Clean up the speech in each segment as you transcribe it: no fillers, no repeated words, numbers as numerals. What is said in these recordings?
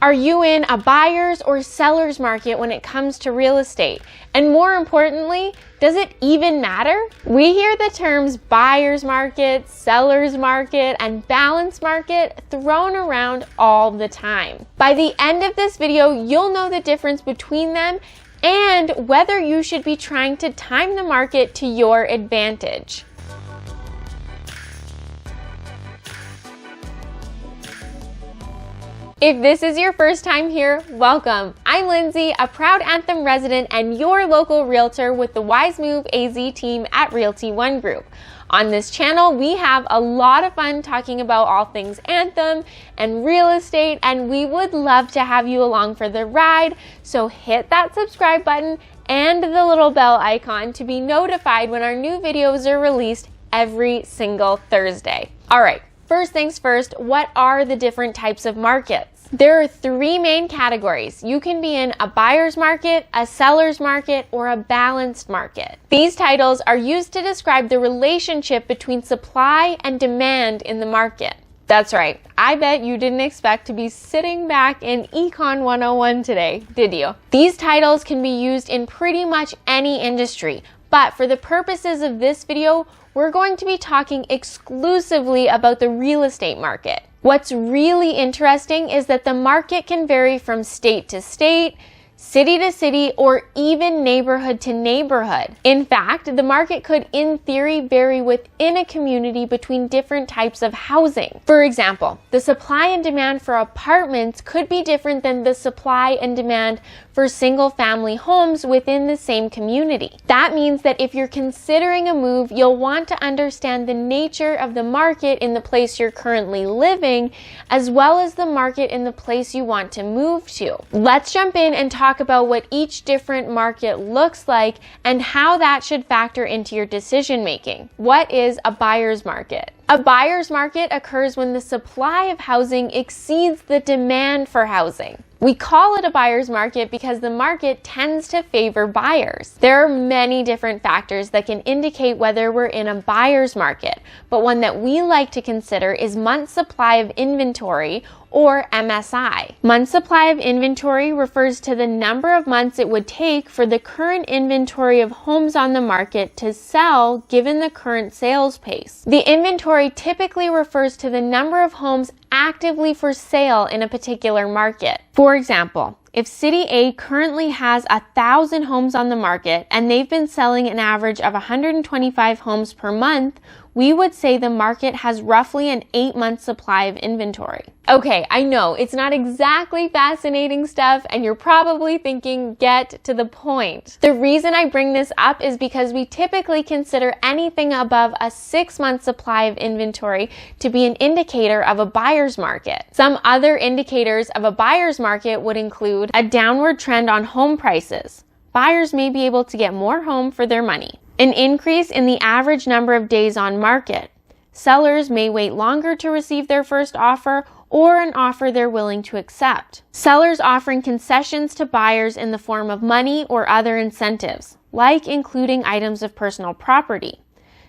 Are you in a buyer's or seller's market when it comes to real estate? And more importantly, does it even matter? We hear the terms buyer's market, seller's market, and balanced market thrown around all the time. By the end of this video, you'll know the difference between them and whether you should be trying to time the market to your advantage. If this is your first time here, welcome. I'm Lindsay, a proud Anthem resident and your local realtor with the Wise Move AZ team at Realty One Group. On this channel, we have a lot of fun talking about all things Anthem and real estate, and we would love to have you along for the ride. So hit that subscribe button and the little bell icon to be notified when our new videos are released every single Thursday. All right, first things first, what are the different types of markets? There are three main categories. You can be in a buyer's market, a seller's market, or a balanced market. These titles are used to describe the relationship between supply and demand in the market. That's right. I bet you didn't expect to be sitting back in Econ 101 today, did you? These titles can be used in pretty much any industry, but for the purposes of this video, we're going to be talking exclusively about the real estate market. What's really interesting is that the market can vary from state to state, city to city, or even neighborhood to neighborhood. In fact, the market could, in theory, vary within a community between different types of housing. For example, the supply and demand for apartments could be different than the supply and demand for single-family homes within the same community. That means that if you're considering a move, you'll want to understand the nature of the market in the place you're currently living, as well as the market in the place you want to move to. Let's jump in and talk about what each different market looks like and how that should factor into your decision making. What is a buyer's market? A buyer's market occurs when the supply of housing exceeds the demand for housing. We call it a buyer's market because the market tends to favor buyers. There are many different factors that can indicate whether we're in a buyer's market, but one that we like to consider is month's supply of inventory, or MSI. Month's supply of inventory refers to the number of months it would take for the current inventory of homes on the market to sell given the current sales pace. The inventory typically refers to the number of homes actively for sale in a particular market. For example, if City A currently has 1,000 homes on the market and they've been selling an average of 125 homes per month, we would say the market has roughly an 8-month supply of inventory. Okay, I know it's not exactly fascinating stuff and you're probably thinking, get to the point. The reason I bring this up is because we typically consider anything above a 6-month supply of inventory to be an indicator of a buyer's market. Some other indicators of a buyer's market would include a downward trend on home prices. Buyers may be able to get more home for their money. An increase in the average number of days on market. Sellers may wait longer to receive their first offer or an offer they're willing to accept. Sellers offering concessions to buyers in the form of money or other incentives, like including items of personal property.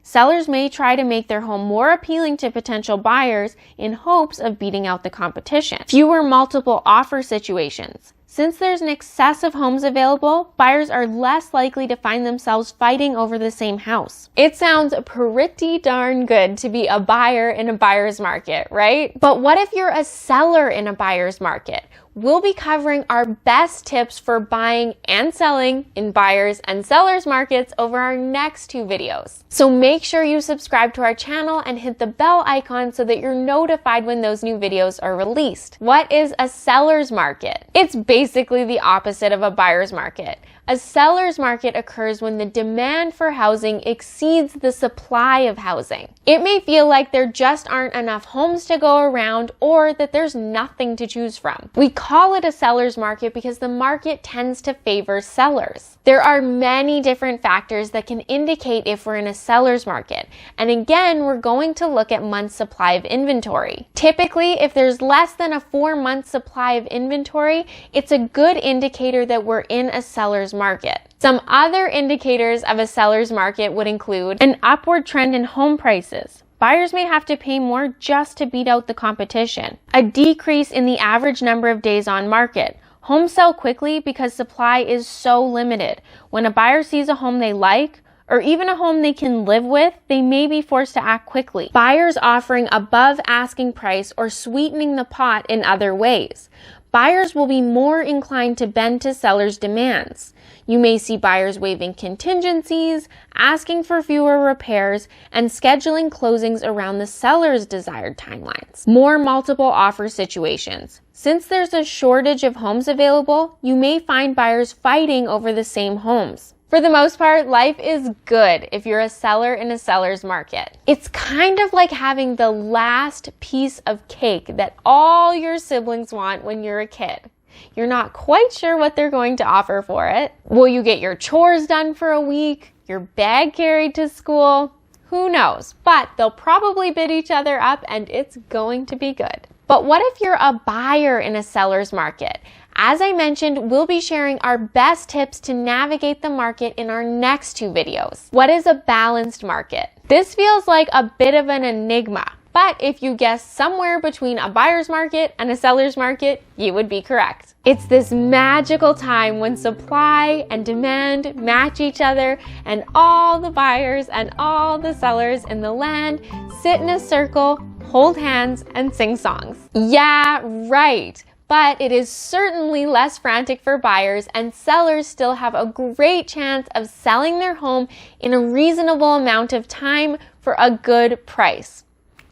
Sellers may try to make their home more appealing to potential buyers in hopes of beating out the competition. Fewer multiple offer situations. Since there's an excess of homes available, buyers are less likely to find themselves fighting over the same house. It sounds pretty darn good to be a buyer in a buyer's market, right? But what if you're a seller in a buyer's market? We'll be covering our best tips for buying and selling in buyers and sellers markets over our next 2 videos. So make sure you subscribe to our channel and hit the bell icon so that you're notified when those new videos are released. What is a seller's market? It's basically the opposite of a buyer's market. A seller's market occurs when the demand for housing exceeds the supply of housing. It may feel like there just aren't enough homes to go around or that there's nothing to choose from. We call it a seller's market because the market tends to favor sellers. There are many different factors that can indicate if we're in a seller's market. And again, we're going to look at month's supply of inventory. Typically, if there's less than a 4-month supply of inventory, it's a good indicator that we're in a seller's market. Some other indicators of a seller's market would include an upward trend in home prices. buyers may have to pay more just to beat out the competition. A decrease in the average number of days on market. Homes sell quickly because supply is so limited. When a buyer sees a home they like, or even a home they can live with, they may be forced to act quickly. Buyers offering above asking price or sweetening the pot in other ways. Buyers will be more inclined to bend to sellers' demands. You may see buyers waiving contingencies, asking for fewer repairs, and scheduling closings around the seller's desired timelines. More multiple offer situations. Since there's a shortage of homes available, you may find buyers fighting over the same homes. For the most part, life is good if you're a seller in a seller's market. It's kind of like having the last piece of cake that all your siblings want when you're a kid. You're not quite sure what they're going to offer for it. Will you get your chores done for a week? Your bag carried to school? Who knows? But they'll probably bid each other up and it's going to be good. But what if you're a buyer in a seller's market? As I mentioned, we'll be sharing our best tips to navigate the market in our next 2 videos. What is a balanced market? This feels like a bit of an enigma, but if you guess somewhere between a buyer's market and a seller's market, you would be correct. It's this magical time when supply and demand match each other and all the buyers and all the sellers in the land sit in a circle, hold hands, and sing songs. Yeah, right. But it is certainly less frantic for buyers, and sellers still have a great chance of selling their home in a reasonable amount of time for a good price.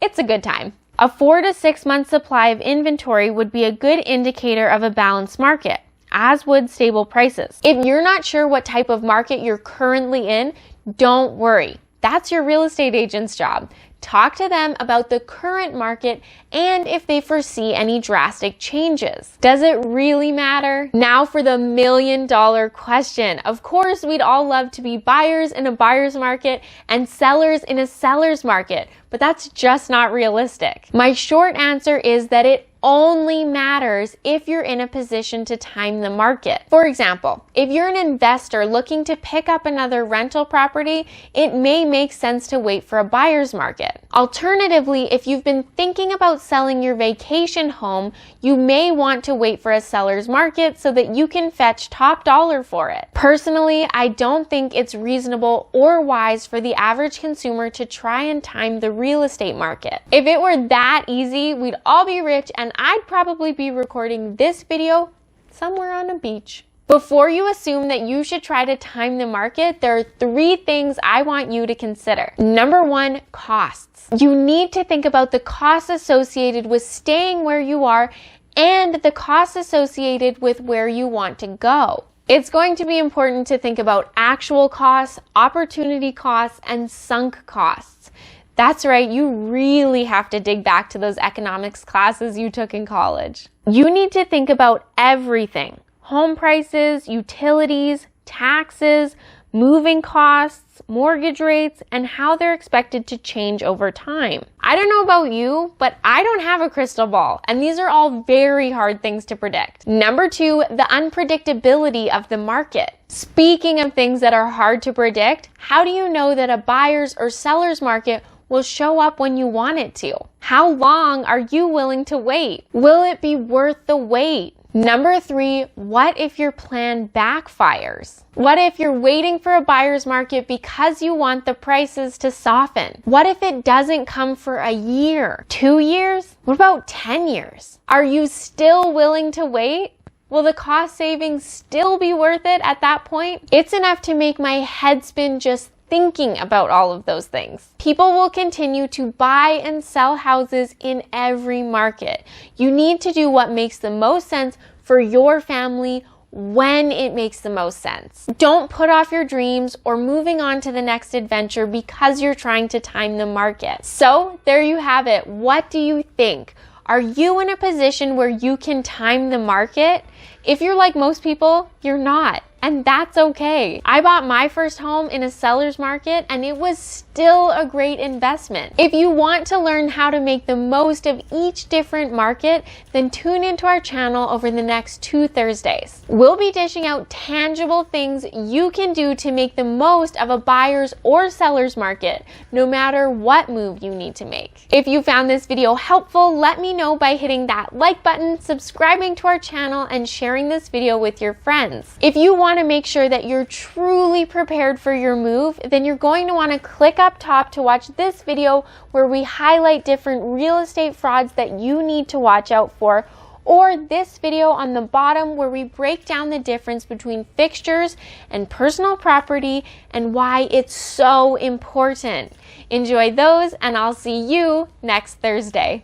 It's a good time. A 4 to 6 month supply of inventory would be a good indicator of a balanced market, as would stable prices. If you're not sure what type of market you're currently in, don't worry. That's your real estate agent's job. Talk to them about the current market and if they foresee any drastic changes. Does it really matter? Now for the $1 million question. Of course, we'd all love to be buyers in a buyer's market and sellers in a seller's market, but that's just not realistic. My short answer is that it only matters if you're in a position to time the market. For example, if you're an investor looking to pick up another rental property, it may make sense to wait for a buyer's market. Alternatively, if you've been thinking about selling your vacation home, you may want to wait for a seller's market so that you can fetch top dollar for it. Personally, I don't think it's reasonable or wise for the average consumer to try and time the real estate market. If it were that easy, we'd all be rich and I'd probably be recording this video somewhere on a beach. Before you assume that you should try to time the market, there are 3 things I want you to consider. Number 1, costs. You need to think about the costs associated with staying where you are and the costs associated with where you want to go. It's going to be important to think about actual costs, opportunity costs, and sunk costs. That's right, you really have to dig back to those economics classes you took in college. You need to think about everything: home prices, utilities, taxes, moving costs, mortgage rates, and how they're expected to change over time. I don't know about you, but I don't have a crystal ball, and these are all very hard things to predict. Number 2, the unpredictability of the market. Speaking of things that are hard to predict, how do you know that a buyer's or seller's market will show up when you want it to? How long are you willing to wait? Will it be worth the wait? Number 3, what if your plan backfires? What if you're waiting for a buyer's market because you want the prices to soften? What if it doesn't come for a year, 2 years? What about 10 years? Are you still willing to wait? Will the cost savings still be worth it at that point? It's enough to make my head spin just thinking about all of those things. People will continue to buy and sell houses in every market. You need to do what makes the most sense for your family when it makes the most sense. Don't put off your dreams or moving on to the next adventure because you're trying to time the market. So there you have it. What do you think? Are you in a position where you can time the market? If you're like most people, you're not. and that's okay. I bought my first home in a seller's market, and it was still a great investment. If you want to learn how to make the most of each different market, then tune into our channel over the next 2 Thursdays. We'll be dishing out tangible things you can do to make the most of a buyer's or seller's market, no matter what move you need to make. If you found this video helpful, let me know by hitting that like button, subscribing to our channel, and sharing this video with your friends. If you want to make sure that you're truly prepared for your move, then you're going to want to click up top to watch this video where we highlight different real estate frauds that you need to watch out for, or this video on the bottom where we break down the difference between fixtures and personal property and why it's so important. Enjoy those, and I'll see you next Thursday.